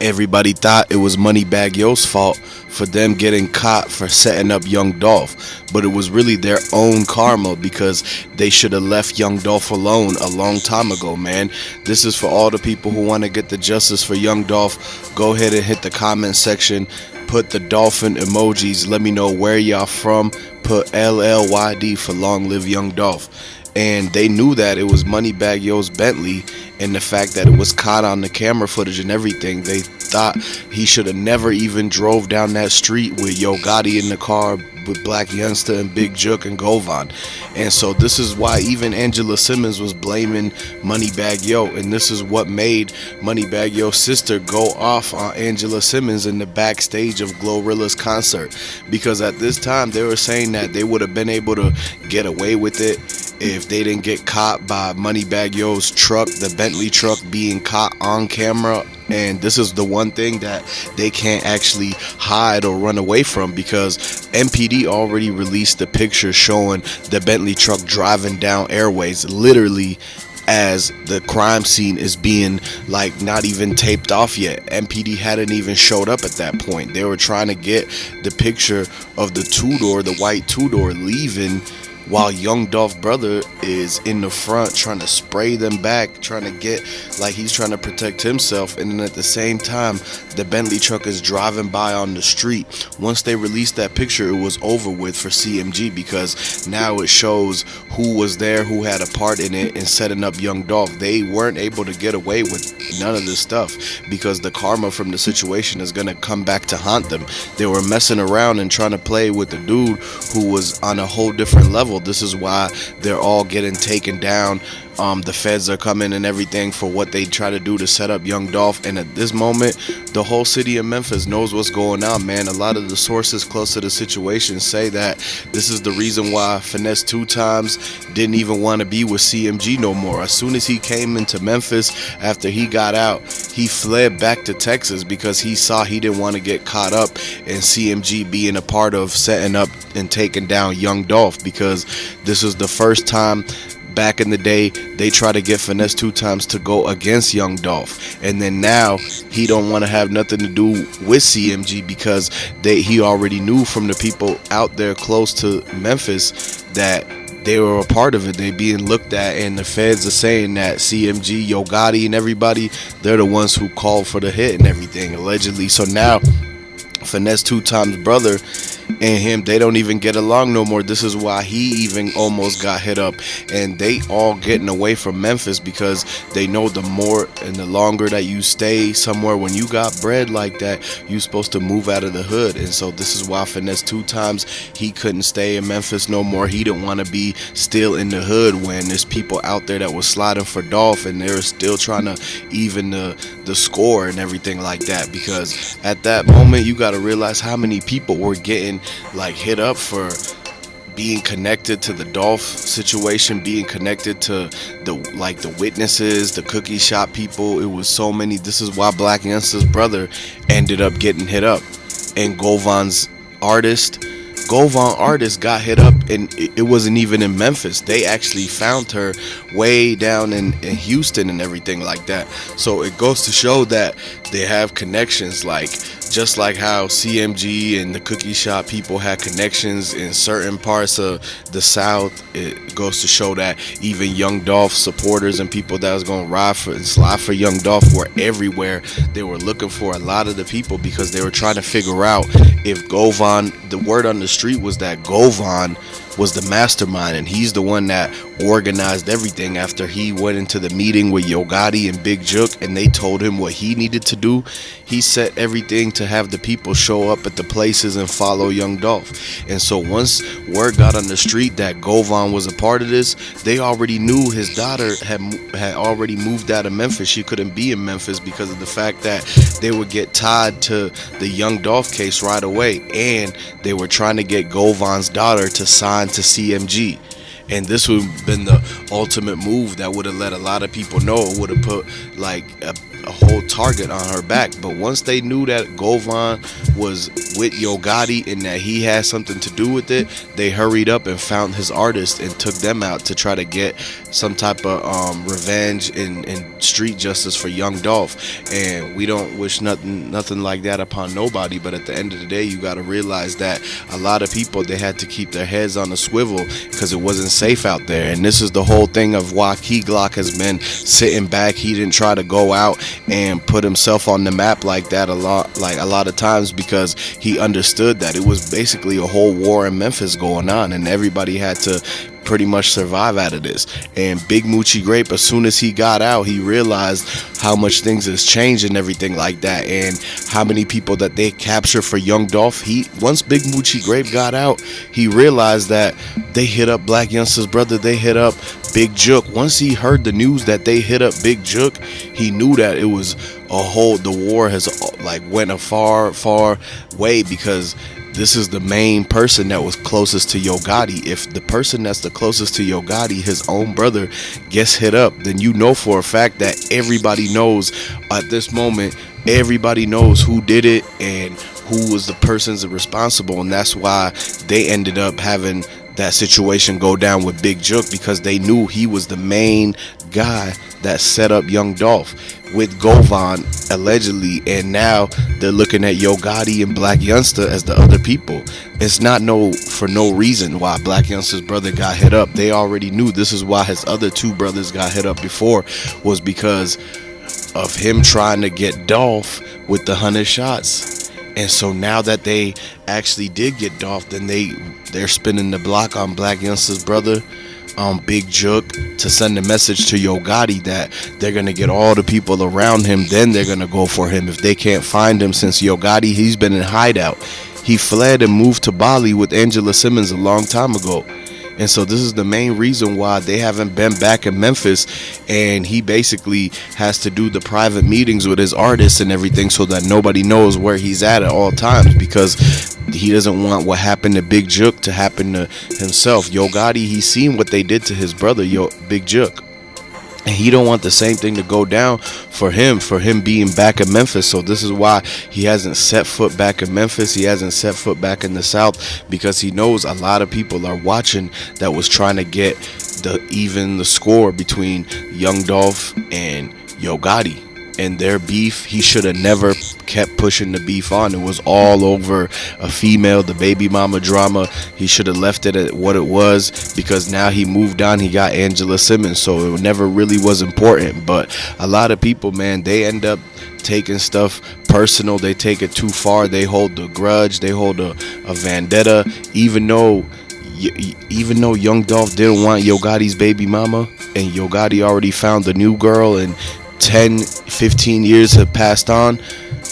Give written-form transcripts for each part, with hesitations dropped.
Everybody thought it was Moneybagg Yo's fault for them getting caught for setting up Young Dolph, but it was really their own karma because they should have left Young Dolph alone a long time ago, man. This is for all the people who want to get the justice for Young Dolph. Go ahead and hit the comment section, put the dolphin emojis, let me know where y'all from, put LLYD for Long Live Young Dolph. And they knew that it was Moneybagg Yo's Bentley, and the fact that it was caught on the camera footage and everything, they thought he should have never even drove down that street with Yo Gotti in the car with Black Youngster and Big Jook and Govan. And so this is why even Angela Simmons was blaming Moneybagg Yo, and this is what made Moneybagg Yo's sister go off on Angela Simmons in the backstage of Glorilla's concert, because at this time they were saying that they would have been able to get away with it if they didn't get caught by Moneybagg Yo's truck, the Bentley truck, being caught on camera. And this is the one thing that they can't actually hide or run away from, because MPD already released the picture showing the Bentley truck driving down airways, literally as the crime scene is being like not even taped off yet. MPD hadn't even showed up at that point. They were trying to get the picture of the two-door, the white two-door, leaving while Young Dolph brother is in the front trying to spray them back, trying to get like he's trying to protect himself. And then at the same time, the Bentley truck is driving by on the street. Once they released that picture, it was over with for CMG, because now it shows who was there, who had a part in it in setting up Young Dolph. They weren't able to get away with none of this stuff because the karma from the situation is going to come back to haunt them. They were messing around and trying to play with the dude who was on a whole different level. This is why they're all getting taken down. The feds are coming and everything for what they try to do to set up Young Dolph. And at this moment, the whole city of Memphis knows what's going on, man. A lot of the sources close to the situation say that this is the reason why Finesse 2 Times didn't even want to be with CMG no more. As soon as he came into Memphis after he got out, he fled back to Texas because he saw he didn't want to get caught up in CMG being a part of setting up and taking down Young Dolph, because this is the first time back in the day they try to get Finesse 2 Times to go against Young Dolph, and then now he don't want to have nothing to do with CMG because he already knew from the people out there close to Memphis that they were a part of it. They being looked at, and the feds are saying that CMG, Yo Gotti, and everybody, they're the ones who called for the hit and everything, allegedly. So now Finesse 2 Times brother and him, they don't even get along no more. This is why he even almost got hit up, and they all getting away from Memphis because they know the more and the longer that you stay somewhere when you got bread like that, you supposed to move out of the hood. And so this is why Finesse 2 Times, he couldn't stay in Memphis no more. He didn't want to be still in the hood when there's people out there that was sliding for Dolph and they were still trying to even the score and everything like that, because at that moment you got to realize how many people were getting like hit up for being connected to the Dolph situation, being connected to the witnesses, the cookie shop people. It was so many. This is why Black Youngster's brother ended up getting hit up, and Govan artist got hit up, and it wasn't even in Memphis. They actually found her way down in Houston and everything like that. So it goes to show that they have connections, like just like how CMG and the cookie shop people had connections in certain parts of the South. It goes to show that even Young Dolph supporters and people that was going to ride for and slide for Young Dolph were everywhere. They were looking for a lot of the people because they were trying to figure out if Govan, the word on the street was that Govan was the mastermind, and he's the one that organized everything after he went into the meeting with Yo Gotti and Big Jook, and they told him what he needed to do. He set everything to have the people show up at the places and follow Young Dolph. And so once word got on the street that Govan was a part of this, they already knew his daughter had already moved out of Memphis. She couldn't be in Memphis because of the fact that they would get tied to the Young Dolph case right away, and they were trying to get Govan's daughter to sign to CMG. And this would have been the ultimate move that would have let a lot of people know. It would have put like a whole target on her back. But once they knew that Govan was with Yo Gotti and that he had something to do with it, they hurried up and found his artist and took them out to try to get some type of revenge and street justice for Young Dolph. And we don't wish nothing like that upon nobody, but at the end of the day, you got to realize that a lot of people, they had to keep their heads on the swivel because it wasn't safe out there. And this is the whole thing of why Key Glock has been sitting back. He didn't try to go out and put himself on the map like that a lot of times, because he understood that it was basically a whole war in Memphis going on, and everybody had to pretty much survive out of this. And Big Moochie Grape, as soon as he got out, he realized how much things has changed and everything like that, and how many people that they captured for Young Dolph. Once Big Moochie Grape got out, he realized that they hit up Black Youngster's brother, they hit up Big Jook. Once he heard the news that they hit up Big Jook, he knew that it was the war has like went a far way, because this is the main person that was closest to Yo Gotti. If the person that's the closest to Yo Gotti, his own brother, gets hit up, then you know for a fact that everybody knows at this moment, everybody knows who did it and who was the persons responsible. And that's why they ended up having that situation go down with Big Jook, because they knew he was the main guy that set up Young Dolph with Govan allegedly, and now they're looking at Yo Gotti and Black Youngster as the other people. It's not for no reason why Black Youngster's brother got hit up. They already knew this is why his other two brothers got hit up before, was because of him trying to get Dolph with the 100 shots. And so now that they actually did get Dolph, then they're spinning the block on Black Youngster's brother, Big Jook, to send a message to Yo Gotti that they're gonna get all the people around him, then they're gonna go for him if they can't find him, since Yo Gotti, he's been in hideout. He fled and moved to Bali with Angela Simmons a long time ago. And so this is the main reason why they haven't been back in Memphis, and he basically has to do the private meetings with his artists and everything so that nobody knows where he's at all times, because he doesn't want what happened to Big Jook to happen to himself. Yo Gotti, he's seen what they did to his brother, Big Jook, and he don't want the same thing to go down for him being back in Memphis. So this is why he hasn't set foot back in Memphis. He hasn't set foot back in the South, because he knows a lot of people are watching that was trying to get the score between Young Dolph and Yo Gotti. And their beef, he should have never kept pushing the beef on. It was all over a female, the baby mama drama. He should have left it at what it was, because now he moved on. He got Angela Simmons, so it never really was important. But a lot of people, man, they end up taking stuff personal. They take it too far. They hold a grudge. They hold a vendetta, even though Young Dolph didn't want Yo Gotti's baby mama, and Yo Gotti already found the new girl, and 10-15 years have passed on.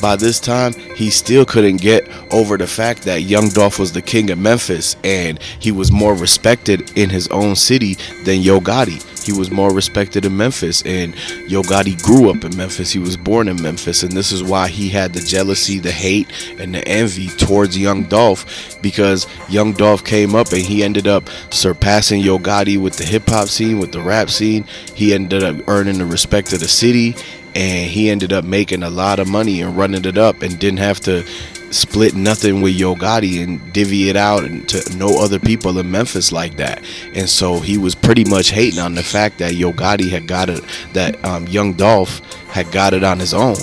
By this time, he still couldn't get over the fact that Young Dolph was the king of Memphis, and he was more respected in his own city than Yo Gotti. He was more respected in Memphis, and Yo Gotti grew up in Memphis. He was born in Memphis, and this is why he had the jealousy, the hate, and the envy towards Young Dolph, because Young Dolph came up and he ended up surpassing Yo Gotti with the hip-hop scene, with the rap scene. He ended up earning the respect of the city, and he ended up making a lot of money and running it up, and didn't have to split nothing with Yo Gotti and divvy it out and to no other people in Memphis like that. And so he was pretty much hating on the fact that Yo Gotti had got it, that Young Dolph had got it on his own,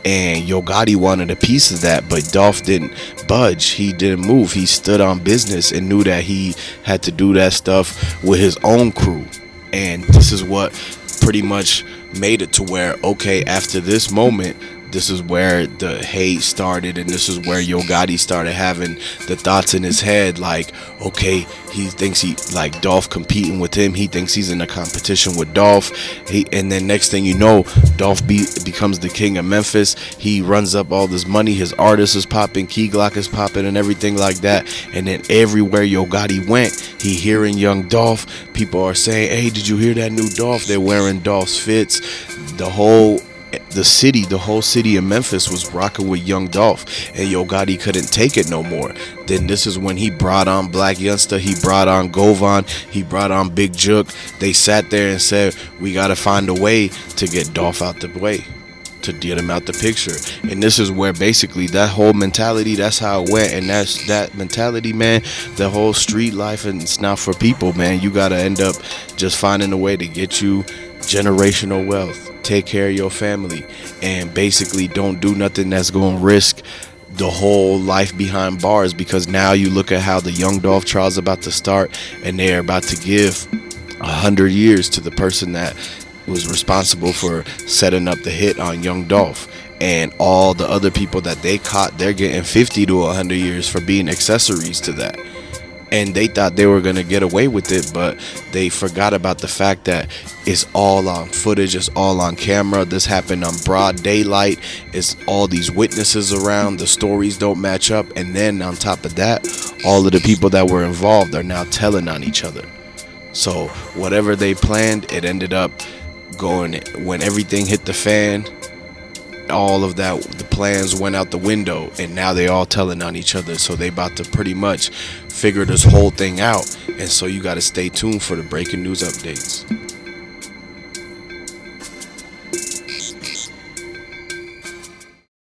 and Yo Gotti wanted a piece of that, but Dolph didn't budge. He didn't move. He stood on business and knew that he had to do that stuff with his own crew. And this is what pretty much made it to where, okay, after this moment, this is where the hate started, and this is where Yo Gotti started having the thoughts in his head like, okay, he thinks Dolph competing with him. He thinks he's in a competition with Dolph. And then next thing you know, Dolph becomes the king of Memphis. He runs up all this money. His artist is popping, Key Glock is popping, and everything like that. And then everywhere Yo Gotti went, he hearing Young Dolph. People are saying, hey, did you hear that new Dolph? They're wearing Dolph's fits. The whole The whole city of Memphis was rocking with Young Dolph, and Yo Gotti couldn't take it no more. Then this is when he brought on Black Youngster, he brought on Govan, he brought on Big Jook. They sat there and said, we gotta find a way to get Dolph out the way, to get him out the picture. And this is where basically that whole mentality, that's how it went. And that's that mentality, man. The whole street life, and it's not for people, man. You gotta end up just finding a way to get you generational wealth, take care of your family, and basically don't do nothing that's gonna risk the whole life behind bars. Because now you look at how the Young Dolph trial is about to start, and they're about to give 100 years to the person that was responsible for setting up the hit on Young Dolph. And all the other people that they caught, they're getting 50 to 100 years for being accessories to that. And they thought they were going to get away with it, but they forgot about the fact that it's all on footage, it's all on camera. This happened on broad daylight. It's all these witnesses around. The stories don't match up. And then on top of that, all of the people that were involved are now telling on each other. So whatever they planned, it ended up going. When everything hit the fan, all of that, the plans went out the window, and now they all telling on each other. So they about to pretty much figure this whole thing out. And so you got to stay tuned for the breaking news updates.